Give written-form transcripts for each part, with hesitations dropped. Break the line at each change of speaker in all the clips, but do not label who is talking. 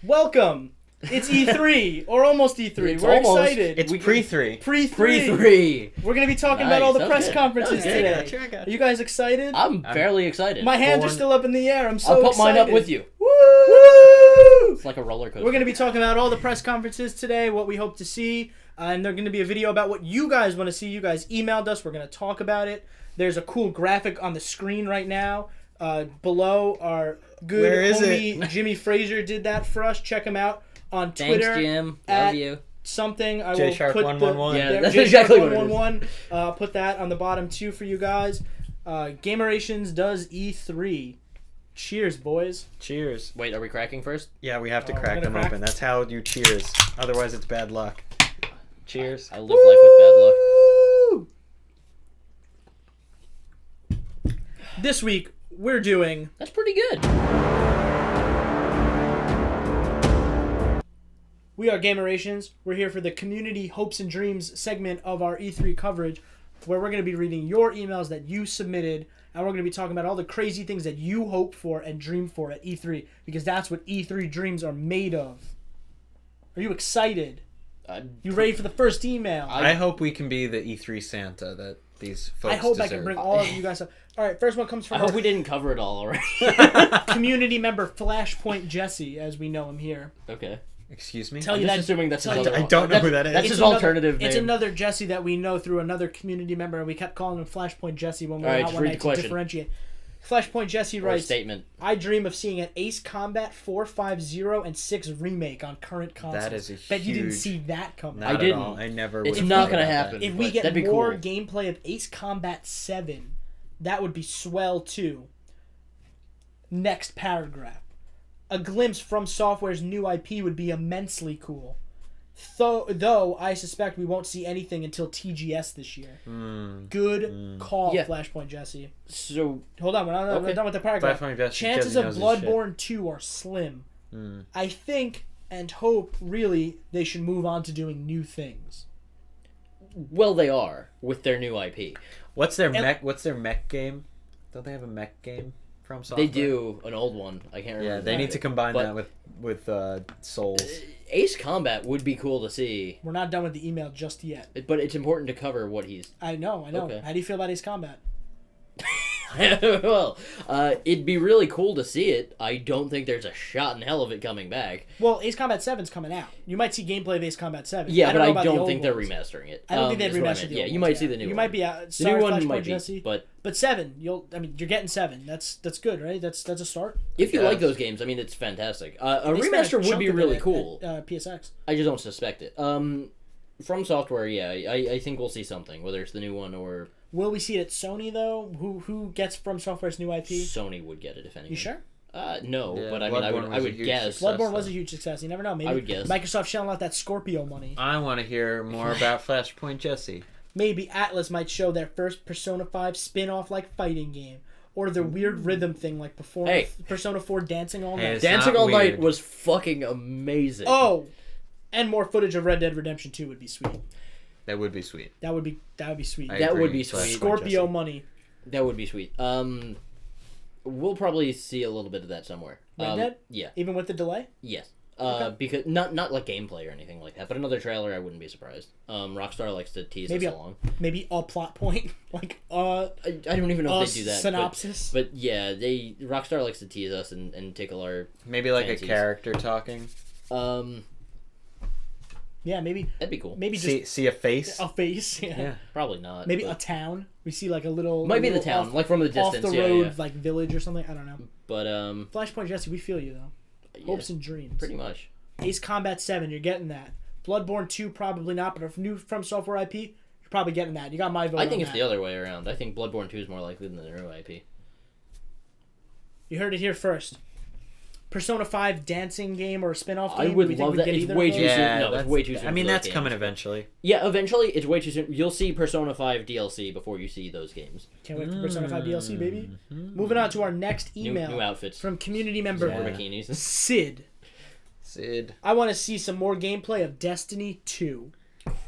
Welcome. It's E3 or almost E3. We're excited.
It's pre-3.
Pre-3. We're gonna be talking about all the press
good.
conferences today.
Gotcha.
Are you guys excited?
I'm fairly excited.
My hands are still up in the air. I'm so
I'll put
excited.
mine up with you.
Woo!
It's like a roller coaster.
We're gonna be talking about all the press conferences today, what we hope to see, and there's gonna be a video about what you guys want to see. You guys emailed us. We're gonna talk about it. There's a cool graphic on the screen right now. Below our good homie Jimmy Frazier did that for us. Check him out on Twitter.
Thanks, Jim. Love you.
Something I will
J-Sharp
put
111.
Yeah, that's exactly what it is.
111. Put that on the bottom too for you guys. Gamerations does E3. Cheers, boys.
Cheers.
Wait, are we cracking first?
Yeah, we have to
Oh,
crack
we're
them
gonna crack-
open. That's how you cheers. Otherwise, it's bad luck. Cheers.
I live life with bad luck.
Woo! This week we're doing
That's pretty good.
We are Gamerations. We're here for the Community Hopes and Dreams segment of our E3 coverage, where we're going to be reading your emails that you submitted, and we're going to be talking about all the crazy things that you hope for and dream for at E3, because that's what E3 dreams are made of. Are you excited? You ready for the first email?
I hope we can be the E3 Santa that these folks
I hope
deserve.
I can bring all of you guys up. All right, first one comes
I
from
hope we didn't cover it all already.
community member Flashpoint Jesse, as we know him here.
Okay.
Excuse me?
Tell
I'm
you
just
that
assuming that's
tell
his
you-
other
I don't know who that is.
That's
It's
his
another-
alternative name.
It's another Jesse that we know through another community member, and we kept calling him Flashpoint Jesse when we were
All right,
out
just
one
read
night
the
to
question.
differentiate. Flashpoint Jesse
Or a
writes,
statement.
I dream of seeing an Ace Combat 4, 5, 0, and 6 remake on current consoles.
That is a
Bet you didn't
huge-
see that coming.
Not
I
at
didn't.
all. I never
It's
would've
not
thought
gonna
about
happen.
that.
If we
but
get
that'd be
more
cool.
gameplay of Ace Combat 7, that would be swell too. Next paragraph. A glimpse from Software's new IP would be immensely cool. Though I suspect we won't see anything until TGS this year. Good call,
Yeah.
Flashpoint Jesse.
So,
Hold on, we're not
Okay.
done with the paragraph.
Flashpoint Jesse
Chances
knows
of
his
Bloodborne 2 are slim. I think and hope, really, they should move on to doing new things.
well, they are with their new IP.
What's their mech game? Don't they have a mech game from Software?
They do an old one. I can't remember.
Yeah, they need to combine
But-
that with Souls.
Ace Combat would be cool to see,
We're not done with the email just yet.
but it's important to cover what he's.
I know.
Okay.
How do you feel about Ace Combat?
Well, it'd be really cool to see it. I don't think there's a shot in hell of it coming back.
Well, Ace Combat 7's coming out. You might see gameplay of Ace Combat 7.
Yeah, but
know
I
about the
don't
old
think they're
ones.
remastering it.
I don't think they'd
is what I
remaster
meant.
the
Yeah,
old
you
ones,
might see the new
You
one.
might be
The
sorry,
new one
Flashpoint
might be,
Jesse.
but
But 7, you're getting 7. That's good, right? That's a start.
if you
guess.
like those games, I mean, it's fantastic. A
They spent a
remaster would
chunk
be
of it
really
at-
cool.
at PSX.
I just don't suspect it. From Software, yeah, I think we'll see something, whether it's the new one or
Will we see it at Sony though? Who gets From Software's new IP?
Sony would get it if anything.
You sure?
No,
Yeah,
but I mean, I
Bloodborne
would,
was
I
a
would
huge
guess.
success.
Bloodborne was a huge success. You never know. Maybe
I would guess.
Microsoft shelling out that Scorpio money.
I want to hear more about Flashpoint Jesse.
Maybe Atlas might show their first Persona 5 spin-off like fighting game. Or the weird rhythm thing like
Hey.
Persona 4 Dancing All
Hey,
Night.
it's
Dancing
not
All Night
weird.
was fucking amazing.
Oh! And more footage of Red Dead Redemption 2 would be sweet.
That would be sweet.
That would be sweet.
I
That
agree.
would be
Flashpoint
sweet.
Scorpio
Jesse.
money.
That would be sweet. We'll probably see a little bit of that somewhere.
Red Dead?
Yeah.
Even with the delay?
Yes.
Okay.
Because not like gameplay or anything like that, but another trailer, I wouldn't be surprised. Rockstar likes to tease
Maybe
us along.
Maybe a plot point. like,
I don't even know
a
if they do that.
synopsis.
But yeah, Rockstar likes to tease us and tickle our.
Maybe like
Fancies.
a character talking.
Yeah, maybe
That'd be cool.
maybe just
See a face.
a face. Yeah.
Yeah.
Probably not.
Maybe
but
a town. We see like a little.
might
a
be the
little
town,
off,
like from the
off
distance.
the
yeah,
road,
yeah.
like village or something. I don't know.
But
Flashpoint Jesse, we feel you though.
yeah,
Hopes and dreams.
pretty much.
Ace Combat 7, you're getting that. Bloodborne 2, probably not, but if new From Software IP, you're probably getting that. You got my vote.
I think
on
it's
that.
the other way around. I think Bloodborne 2 is more likely than the new IP.
You heard it here first. Persona 5 dancing game or a spin-off game?
I
Do
would
we think
love
we'd
that.
get
It's
either of
way
those?
too soon.
Yeah,
No, it's
that's-
way too soon.
I mean,
for those
that's
games.
coming eventually.
Yeah, eventually, it's way too soon. You'll see Persona 5 DLC before you see those games.
Can't wait for Persona 5 DLC, baby. Moving on to our next email
New outfits.
from community member
More
Yeah.
bikinis.
Sid.
Sid.
I want to see some more gameplay of Destiny 2.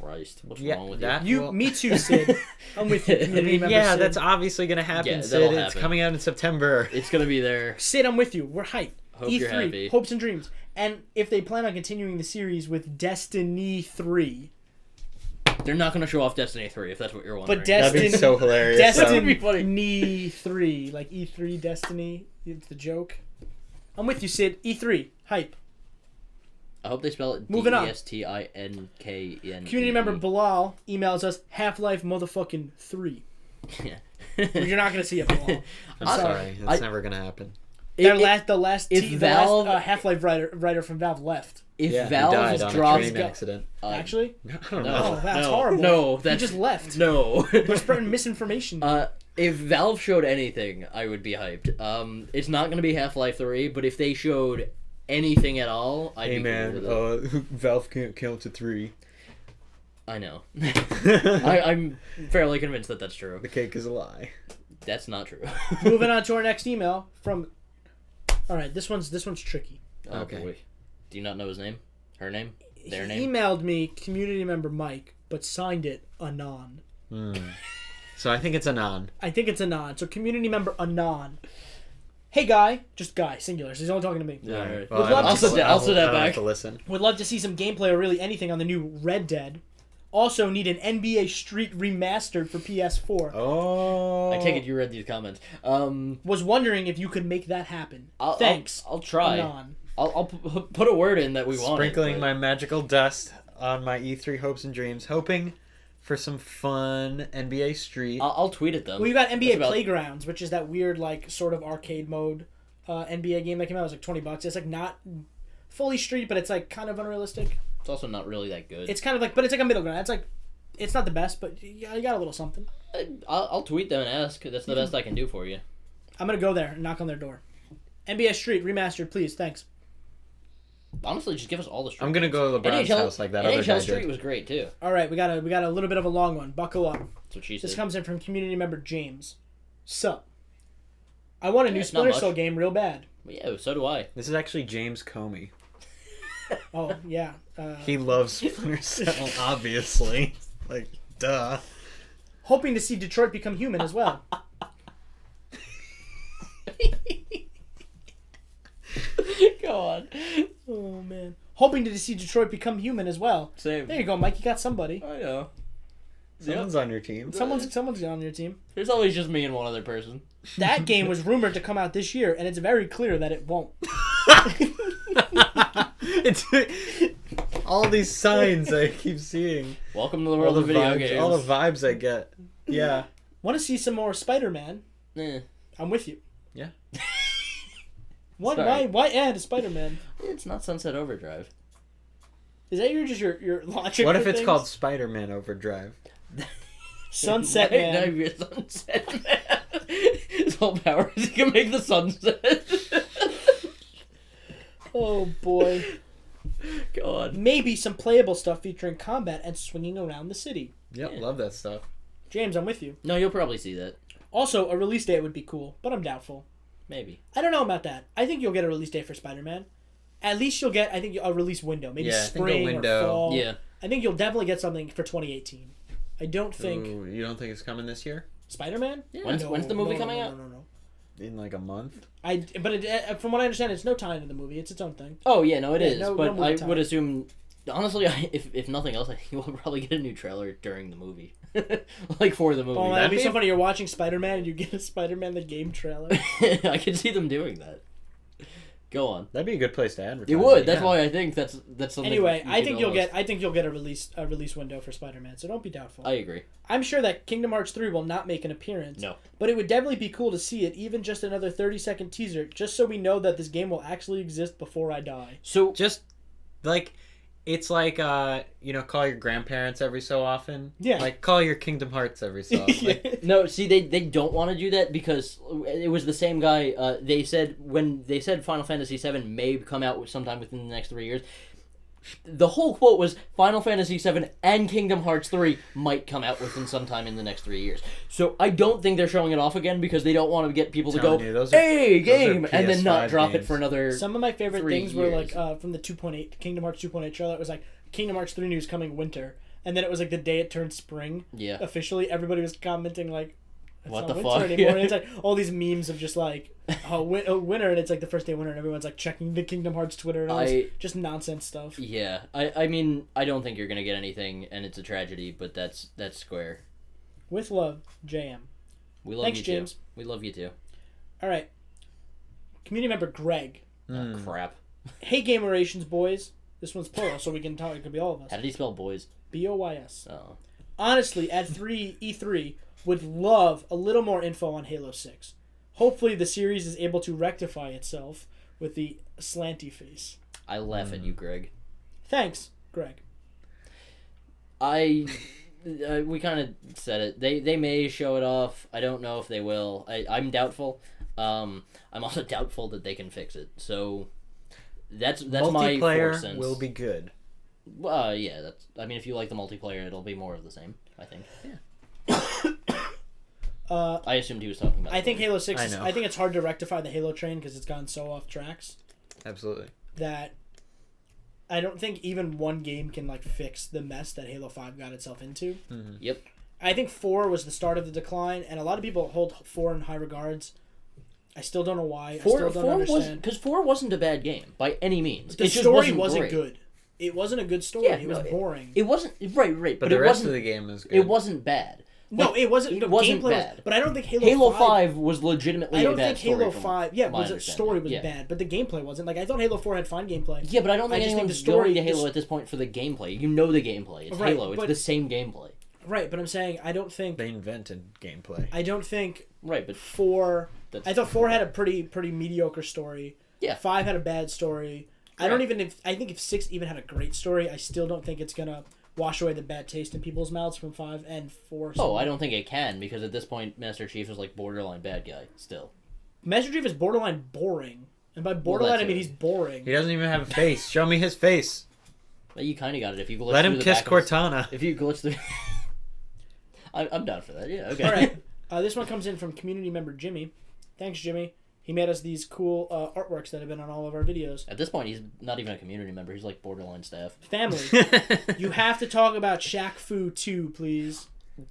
Christ, what's
Yeah,
wrong with
that-
you?
Well-
Me too, Sid. I'm with you, community member
Yeah,
Sid.
that's obviously gonna happen,
Yeah,
Sid.
that'll
It's
happen.
coming out in September.
It's gonna be there.
Sid, I'm with you. We're hyped.
Hope
E3,
you're happy.
hopes and dreams. And if they plan on continuing the series with Destiny 3.
They're not going to show off Destiny 3 if that's what you're wondering.
But
That'd be so hilarious.
Destiny
funny.
3. Like E3 Destiny. It's the joke. I'm with you, Sid. E3. Hype.
I hope they spell it
Moving on.
Destinen.
Community member Bilal emails us Half-Life motherfucking 3.
Yeah.
You're not going to see it, Bilal.
I'm sorry. That's never gonna happen.
The last
Valve-
Half-Life writer from Valve left.
If
Yeah, he
Valve
died
has
on a
dropped...
train accident.
Actually?
I don't
No.
know.
Oh, that's
no,
horrible.
No,
He
that's...
just left.
No.
We're spreading misinformation.
If Valve showed anything, I would be hyped. It's not going to be Half-Life 3, but if they showed anything at all, I'd
Hey
be
man,
cool with it.
Valve can't count to 3.
I know. I'm fairly convinced that that's true.
The cake is a lie.
That's not true.
Moving on to our next email from... Alright, this one's tricky.
Oh,
Okay.
boy. Do you not know his name? Her name? Their
He
name?
emailed me, community member Mike, but signed it Anon.
So I think it's Anon.
I think it's Anon. So community member Anon. Hey guy, just guy, singular. So he's only talking to me.
Yeah, alright.
Would love to
I'll sit that
I
back.
have to listen.
Would love to see some gameplay or really anything on the new Red Dead. Also need an NBA Street remastered for PS4.
Oh.
I take it you read these comments.
Was wondering if you could make that happen.
I'll,
Thanks.
I'll try.
Anon.
I'll put a word in that we want.
Sprinkling my magical dust on my E3 hopes and dreams, hoping for some fun NBA Street.
I'll tweet at them.
Well, you got NBA
That's about-
Playgrounds, which is that weird, like, sort of arcade mode NBA game that came out. It was like $20. It's like not fully street, but it's like kind of unrealistic.
It's also not really that good.
It's kind of like, but it's like a middle ground. It's like, it's not the best, but you got a little something.
I'll tweet them and ask. That's the best I can do for you.
I'm gonna go there and knock on their door. NBA Street remastered, please, thanks.
Honestly, just give us all the street.
I'm gonna go to LeBron's house like that other guy
NHL Street
did.
was great too.
All right, we got a little bit of a long one. Buckle up.
That's what she said.
This comes in from community member James. Sup? I want a new
Yeah, not
Splinter
much.
Cell game real bad.
Yeah, so do I.
This is actually James Comey.
Oh yeah.
He loves Splinter Cell, obviously. Like, duh.
Hoping to see Detroit become human as well.
Go on.
Oh man. Hoping to see Detroit become human as well.
Same.
There you go, Mike. You got somebody.
I know.
Someone's on your team.
Someone's on your team.
There's always just me and one other person.
That game was rumored to come out this year, and it's very clear that it won't.
It's all these signs I keep seeing.
Welcome to the
All
world
the
of video
vibes,
games.
all the vibes I get. Yeah.
Want to see some more Spider-Man?
Eh,
I'm with you.
Yeah.
Sorry.
Why add Spider-Man?
it's not Sunset Overdrive.
Is that your logic?
What
for
if it's
things?
called Spider-Man Overdrive?
Sunset
Might
Man?
not be a Sunset Man. His whole power is he can make the sunset.
Oh boy.
Go on.
Maybe some playable stuff featuring combat and swinging around the city.
Yep,
Yeah.
love that stuff.
James, I'm with you.
No, you'll probably see that.
Also, a release date would be cool, but I'm doubtful.
Maybe.
I don't know about that. I think you'll get a release date for Spider-Man. At least you'll get, I think, a release window. Maybe
Yeah, I think a
spring
window.
or fall.
Yeah.
I think you'll definitely get something for 2018. I don't think
Ooh, you don't think it's coming this year?
Spider-Man.
Yeah. When's the movie coming out?
No.
In like a month?
From what I understand, it's no tie into the movie. It's its own thing.
Oh yeah, no, it
Yeah,
is.
no
but
movie
I
time.
would assume, honestly, if nothing else, I think we'll probably get a new trailer during the movie, like for the movie.
Oh, that'd be
be-
so funny. You're watching Spider-Man and you get a Spider-Man the game trailer.
I could see them doing that. Go on.
That'd be a good place to advertise.
It would.
it,
That's
yeah.
why I think that's something.
Anyway,
you
I
could
think you'll
almost-
get a release window for Spider-Man. So don't be doubtful.
I agree.
I'm sure that Kingdom Hearts 3 will not make an appearance.
No.
But it would definitely be cool to see it, even just another 30-second teaser, just so we know that this game will actually exist before I die.
So
Just, like, it's like, call your grandparents every so often.
Yeah.
Like, call your Kingdom Hearts every so often. Like,
no, see, they don't want to do that because it was the same guy. They said when they said Final Fantasy VII may come out sometime within the next 3 years. The whole quote was Final Fantasy VII and Kingdom Hearts 3 might come out within sometime in the next 3 years. So I don't think they're showing it off again because they don't want to get people to go,
Telling you, those are-
hey,
those are
game, and then not
PS5
drop it
games.
for another.
Some of my favorite
3
things were
years.
like from the 2.8 Kingdom Hearts 2.8 trailer. It was like Kingdom Hearts 3 news coming winter, and then it was like the day it turned spring.
Yeah.
Officially, everybody was commenting like, It's
What
not
the
winter
fuck?
anymore. And it's like all these memes of just like winter, and it's like the first day of winter, and everyone's like checking the Kingdom Hearts Twitter and all this just nonsense stuff.
Yeah, I mean, I don't think you're gonna get anything, and it's a tragedy, but that's Square.
With love, JM.
We love
Thanks,
you
James.
too. We love you too.
All right. Community member Greg.
Oh, crap.
Hey, Gamerations boys. This one's plural, so we can talk. It could be all of us.
How did he spell boys?
BOYS.
Oh.
Honestly, at E3, would love a little more info on Halo 6. Hopefully, the series is able to rectify itself with the slanty face.
I laugh at you, Greg.
Thanks, Greg.
We kind of said it. They may show it off. I don't know if they will. I'm doubtful. I'm also doubtful that they can fix it. So that's my 4
multiplayer
cents.
will be good.
Yeah. I mean, if you like the multiplayer, it'll be more of the same. I think. Yeah. I assumed he was talking about.
I think Halo 6.
I know.
I think it's hard to rectify the Halo train because it's gone so off tracks
Absolutely.
that I don't think even one game can like fix the mess that Halo 5 got itself into.
Mm-hmm.
Yep.
I think 4 was the start of the decline, and a lot of people hold 4 in high regards. I still don't know why. I still don't understand.
Because 4 wasn't a bad game by any means.
The
It just
story
wasn't
wasn't
great.
good. It wasn't a good story.
Yeah,
it was
no,
boring.
It wasn't right,
But
it
the rest
wasn't.
of the game is good.
It wasn't bad.
No,
Like,
it wasn't.
it
The
wasn't
gameplay
bad.
Was, but I don't think
Halo 5 was legitimately
I don't
a bad
think
story.
Halo
from
5.
my
Was
understanding.
story was
Yeah.
bad, but the gameplay wasn't. Like I thought Halo 4 had fine gameplay.
Yeah, but I don't think
just think
anyone's
the story-
going to Halo
this-
at this point for the gameplay. You know the gameplay. It's
Right,
Halo. It's
but-
the same gameplay.
Right, but I'm saying I don't think.
They invented gameplay.
I don't think
Right, but
4.
That's-
I thought 4 had a pretty mediocre story.
Yeah.
5 had a bad story. I don't even. I think if 6 even had a great story, I still don't think it's gonna wash away the bad taste in people's mouths from 5 and 4.
Oh, I don't think it can, because at this point, Master Chief is like borderline bad guy still.
Master Chief is borderline boring, and by borderline I
that's
mean
it.
he's boring.
He doesn't even have a face. Show me his face.
But you kind of got it if you glitch
Let
through
him
the
kiss
back of his-
Cortana.
If you glitch through. I'm down for that. Yeah. Okay.
All right. This one comes in from community member Jimmy. Thanks, Jimmy. He made us these cool artworks that have been on all of our videos.
At this point, he's not even a community member. He's like borderline staff.
Family, you have to talk about Shaq Fu 2, please.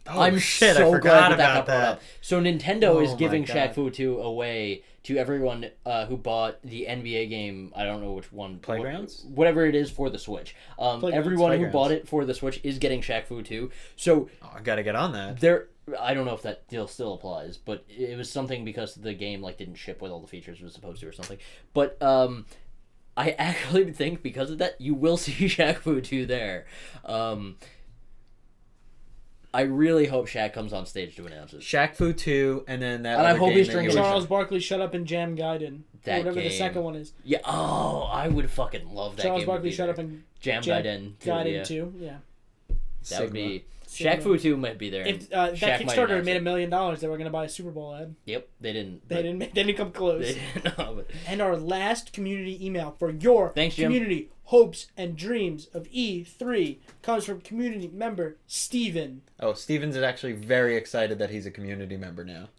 Oh,
I'm
shit,
so
I forgot
glad
about
got brought
that.
up. So Nintendo is
Oh my
giving
God.
Shaq Fu 2 away to everyone who bought the NBA game. I don't know which one.
Playgrounds?
Whatever it is for the Switch. Everyone who
Playgrounds.
bought it for the Switch is getting Shaq Fu 2. So
Oh, I gotta get on that.
there, I don't know if that deal still applies, but it was something because the game like didn't ship with all the features it was supposed to or something. But I actually think because of that, you will see Shaq Fu 2 there. I really hope Shaq comes on stage to announce it.
Shaq Fu 2, and then that
And I
other
hope
game
he's
that
drinking
you were-
Charles Barkley, Shut Up and Jam Gaiden.
That
Whatever the
game.
second one is.
Yeah. Oh, I would fucking love that
Charles
game.
Barkley,
to be
Shut
there.
Up and
Jam Gaiden. too,
Gaiden
yeah.
2. Yeah.
That would be.
Sigma.
Shaq Fu 2 might be there.
If
and
that
Shaq might
Kickstarter had
announce
made
it.
$1 million, they were going to buy a Super Bowl ad.
Yep, they didn't.
They
but-
didn't come close.
They didn't. No, but
And our last community email for your
Thanks, Jim.
community hopes and dreams of E3 comes from community member Steven.
Oh, Steven's actually very excited that he's a community member now.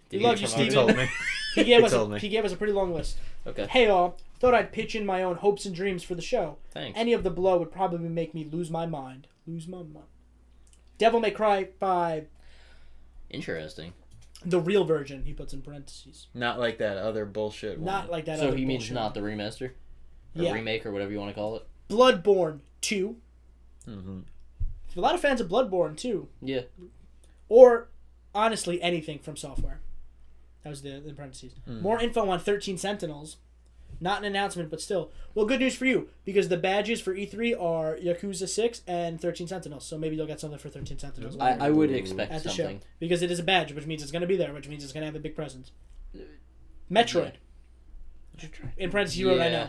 did
love you,
get promoted?
He
Steven.
told me.
He gave us
told me.
he gave us a pretty long list.
Okay.
Hey all, thought I'd pitch in my own hopes and dreams for the show.
Thanks.
Any of the below would probably make me lose my mind. Lose my mind. Devil May Cry 5,
Interesting.
the real version, he puts in parentheses.
Not like that other bullshit one.
Not like that
So
other
he means
bullshit.
not the remaster? Or
Yeah.
remake or whatever you want to call it?
Bloodborne 2.
Mm-hmm.
A lot of fans of Bloodborne too.
Yeah.
Or, honestly, anything from software. That was the parentheses.
Mm.
More info on 13 Sentinels. Not an announcement, but still. Well, good news for you, because the badges for E3 are Yakuza 6 and 13 Sentinels. So maybe you'll get something for 13 Sentinels
I would expect
at the
something.
show. Because it is a badge, which means it's going to be there, which means it's going to have a big presence. Metroid. In parentheses, you wrote I know.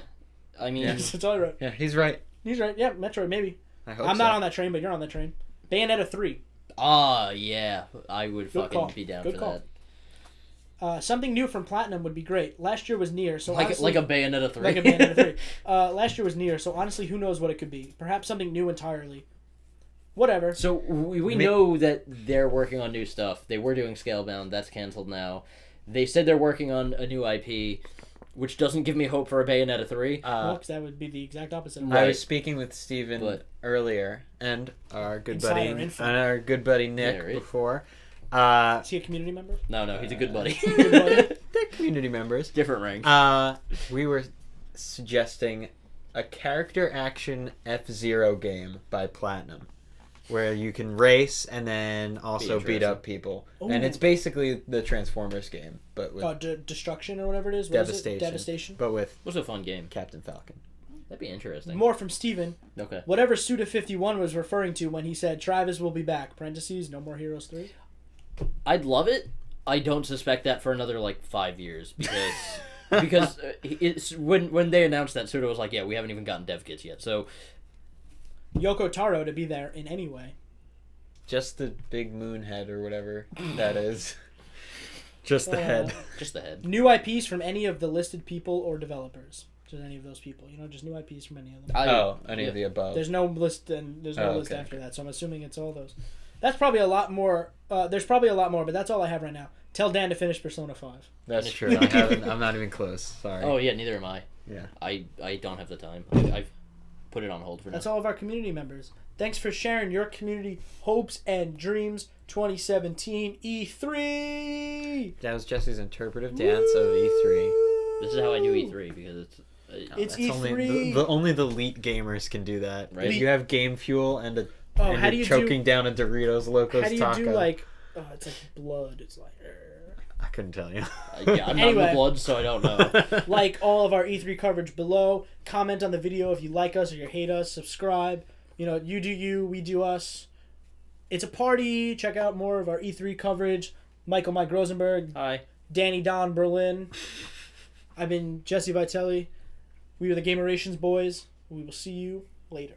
I mean,
Yeah.
That's all I wrote.
Yeah, he's right.
He's right. Yeah, Metroid, maybe.
I hope
I'm
so.
not on that train, but you're on that train. Bayonetta 3.
yeah. I would
Good
fucking
call.
be down
Good
for
call.
that.
Something new from Platinum would be great. Last year was near, so honestly,
Like a Bayonetta 3.
like a Bayonetta 3. Last year was near, so honestly, who knows what it could be? Perhaps something new entirely. Whatever.
So we know that they're working on new stuff. They were doing Scalebound. That's canceled now. They said they're working on a new IP, which doesn't give me hope for a Bayonetta 3.
Well, 'cause that would be the exact opposite of
I
that.
was speaking with Steven
But-
earlier, and our good
Insider
buddy,
info.
and our good buddy Nick
Yeah, right.
before,
Is he a community member?
No, he's a good buddy.
Good buddy.
They're community members.
Different ranks.
We were suggesting a character action F-Zero game by Platinum, where you can race and then also beat up people.
Ooh.
And it's basically the Transformers game, but with
Destruction or whatever it is. What is it?
Devastation.
Devastation.
But with
What's a fun game?
Captain Falcon.
That'd be interesting.
More from Steven.
Okay.
Whatever Suda51 was referring to when he said Travis will be back. Parentheses, no more Heroes 3.
I'd love it. I don't suspect that for another 5 years because it's when they announced that, Suda was like, yeah, we haven't even gotten dev kits yet. So
Yoko Taro to be there in any way.
Just the big moon head or whatever that is. Just the head.
just the head.
New IPs from any of the listed people or developers. Just any of those people. Just new IPs from any of them.
Any of the above.
There's no list and there's no list
okay.
after that, so I'm assuming it's all those. That's probably a lot more. There's probably a lot more, but that's all I have right now. Tell Dan to finish Persona 5.
That's true. I'm not even close. Sorry.
Oh yeah, neither am I.
Yeah.
I don't have the time. I've put it on hold for now.
That's all of our community members. Thanks for sharing your community hopes and dreams. 2017 E3.
That was Jesse's interpretive dance of E3.
This is how I do E3 because it's
It's
That's
E3.
Only the elite gamers can do that.
Right.
You have game fuel and
how
you're
do you
choking down a Doritos Locos
How do you
taco.
do it's like blood. It's like.
I couldn't tell you.
yeah, I'm not in the blood, so I don't know.
Like all of our E3 coverage below. Comment on the video if you like us or you hate us. Subscribe. You do you, we do us. It's a party. Check out more of our E3 coverage. Michael Mike Rosenberg.
Hi.
Danny Don Berlin. I've been Jesse Vitelli. We are the Gamerations boys. We will see you later.